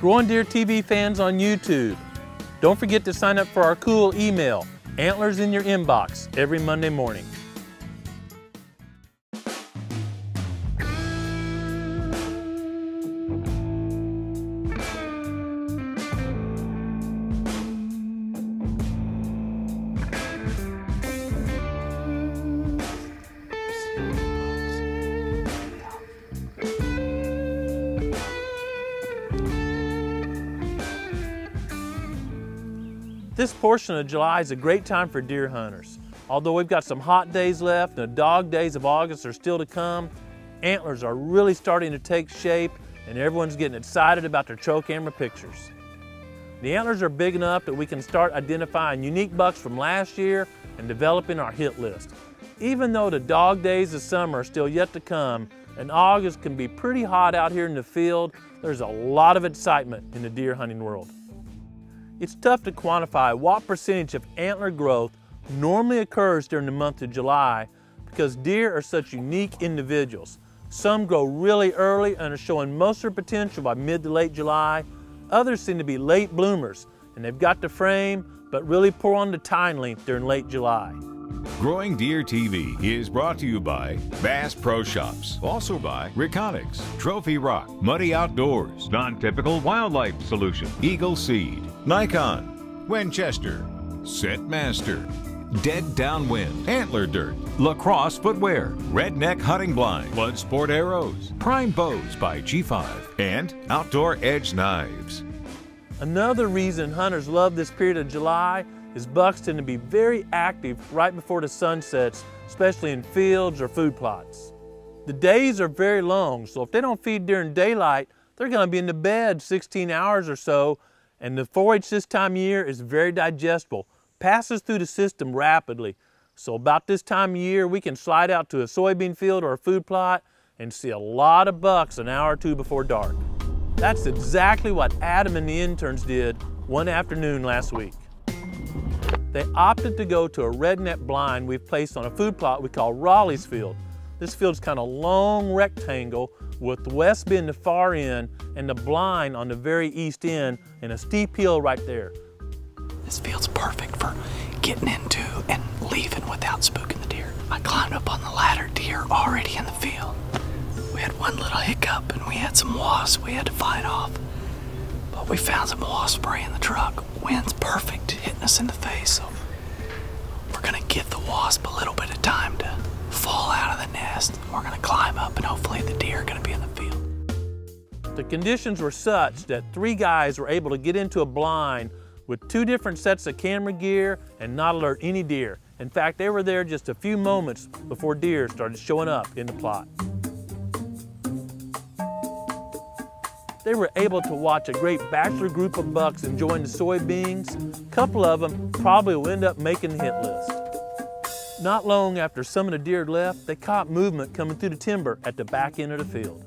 GrowingDeer.tv fans on YouTube, don't forget to sign up for our cool email, Antlers in your inbox, every Monday morning. This portion of July is a great time for deer hunters. Although we've got some hot days left and the dog days of August are still to come, antlers are really starting to take shape and everyone's getting excited about their trail camera pictures. The antlers are big enough that we can start identifying unique bucks from last year and developing our hit list. Even though the dog days of summer are still yet to come and August can be pretty hot out here in the field, there's a lot of excitement in the deer hunting world. It's tough to quantify what percentage of antler growth normally occurs during the month of July because deer are such unique individuals. Some grow really early and are showing most of their potential by mid to late July. Others seem to be late bloomers and they've got the frame but really pour on the tine length during late July. Growing Deer TV is brought to you by Bass Pro Shops, also by Reconics, Trophy Rock, Muddy Outdoors, Non-Typical Wildlife Solution, Eagle Seed, Nikon, Winchester, Scentmaster, Dead Downwind, Antler Dirt, Lacrosse Footwear, Redneck Hunting Blind, Blood Sport Arrows, Prime Bows by G5, and Outdoor Edge Knives. Another reason hunters love this period of July is bucks tend to be very active right before the sun sets, especially in fields or food plots. The days are very long, so if they don't feed during daylight, they're going to be in the bed 16 hours or so, and the forage this time of year is very digestible, passes through the system rapidly. So about this time of year, we can slide out to a soybean field or a food plot and see a lot of bucks an hour or two before dark. That's exactly what Adam and the interns did one afternoon last week. They opted to go to a red net blind we've placed on a food plot we call Raleigh's Field. This field's kind of long rectangle with the west being the far end and the blind on the very east end and a steep hill right there. This field's perfect for getting into and leaving without spooking the deer. I climbed up on the ladder, deer already in the field. We had one little hiccup and we had some wasps we had to fight off. But we found some wasp spray in the truck. Wind's perfect, hitting us in the face, so we're gonna give the wasp a little bit of time to fall out of the nest. We're gonna climb up and hopefully the deer are gonna be in the field. The conditions were such that 3 guys were able to get into a blind with 2 different sets of camera gear and not alert any deer. In fact, they were there just a few moments before deer started showing up in the plot. They were able to watch a great bachelor group of bucks enjoying the soybeans. A couple of them probably will end up making the hit list. Not long after some of the deer left, they caught movement coming through the timber at the back end of the field.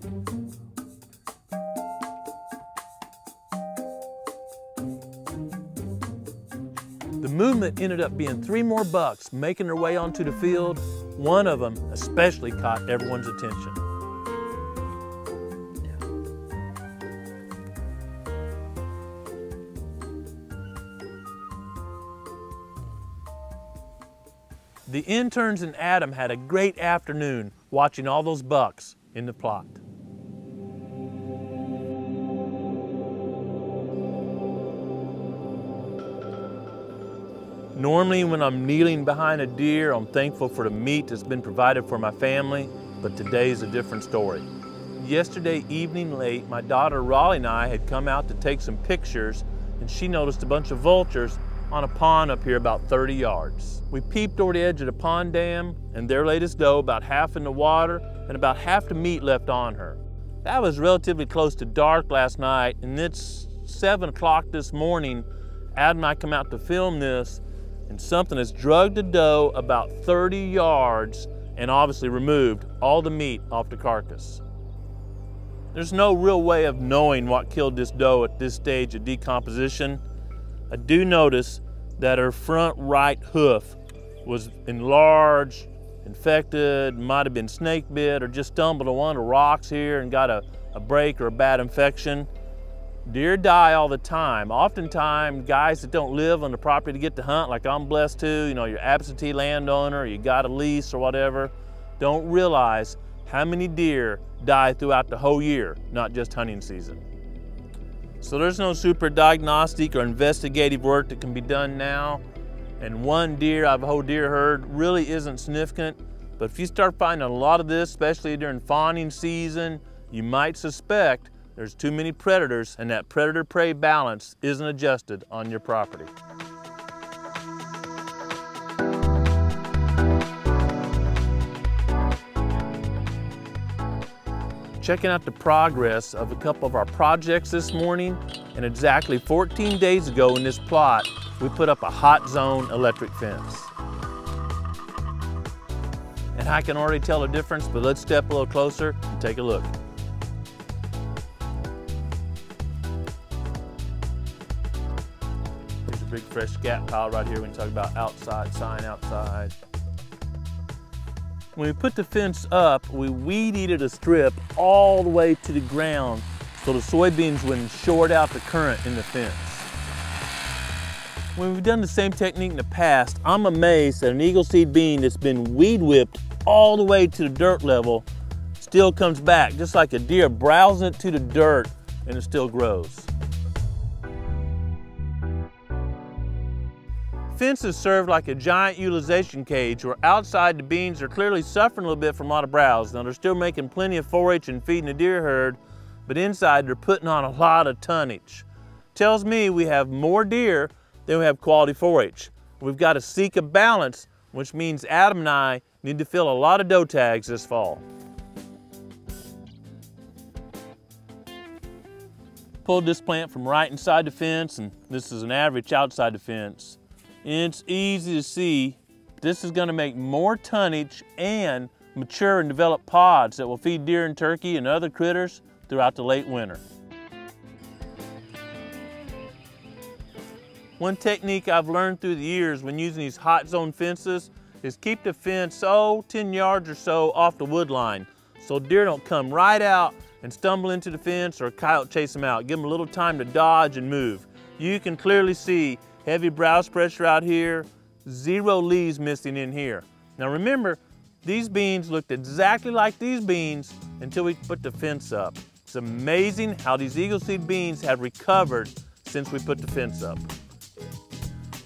The movement ended up being 3 more bucks making their way onto the field. One of them especially caught everyone's attention. The interns and Adam had a great afternoon watching all those bucks in the plot. Normally when I'm kneeling behind a deer, I'm thankful for the meat that's been provided for my family, but today's a different story. Yesterday evening late, my daughter Raleigh and I had come out to take some pictures and she noticed a bunch of vultures on a pond up here about 30 yards. We peeped over the edge of the pond dam and there lay this doe about half in the water and about half the meat left on her. That was relatively close to dark last night and it's 7 o'clock this morning. Adam and I come out to film this and something has drugged the doe about 30 yards and obviously removed all the meat off the carcass. There's no real way of knowing what killed this doe at this stage of decomposition. I do notice that her front right hoof was enlarged, infected, might have been snake bit or just stumbled on one of the rocks here and got a break or a bad infection. Deer die all the time. Oftentimes, guys that don't live on the property to get to hunt, like I'm blessed to, you know, you're absentee landowner, you got a lease or whatever, don't realize how many deer die throughout the whole year, not just hunting season. So there's no super diagnostic or investigative work that can be done now. And one deer out of a whole deer herd really isn't significant. But if you start finding a lot of this, especially during fawning season, you might suspect there's too many predators and that predator-prey balance isn't adjusted on your property. Checking out the progress of a couple of our projects this morning, and exactly 14 days ago in this plot, we put up a hot zone electric fence. And I can already tell a difference, but let's step a little closer and take a look. Here's a big fresh scat pile right here when you talk about outside, sign outside. When we put the fence up, we weed eated a strip all the way to the ground so the soybeans wouldn't short out the current in the fence. When we've done the same technique in the past, I'm amazed that an eagle seed bean that's been weed whipped all the way to the dirt level still comes back, just like a deer browsing it to the dirt, and it still grows. Fences serve like a giant utilization cage where outside the beans are clearly suffering a little bit from a lot of browse. Now they're still making plenty of forage and feeding the deer herd, but inside they're putting on a lot of tonnage. Tells me we have more deer than we have quality forage. We've got to seek a balance, which means Adam and I need to fill a lot of doe tags this fall. Pulled this plant from right inside the fence, and this is an average outside the fence. It's easy to see this is going to make more tonnage and mature and develop pods that will feed deer and turkey and other critters throughout the late winter. One technique I've learned through the years when using these hot zone fences is keep the fence 10 yards or so off the wood line so deer don't come right out and stumble into the fence or a coyote chase them out. Give them a little time to dodge and move. You can clearly see heavy browse pressure out here, 0 leaves missing in here. Now remember, these beans looked exactly like these beans until we put the fence up. It's amazing how these eagle seed beans have recovered since we put the fence up.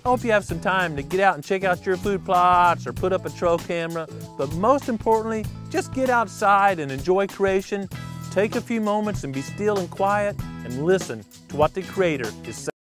I hope you have some time to get out and check out your food plots or put up a trail camera, but most importantly, just get outside and enjoy creation. Take a few moments and be still and quiet and listen to what the Creator is saying.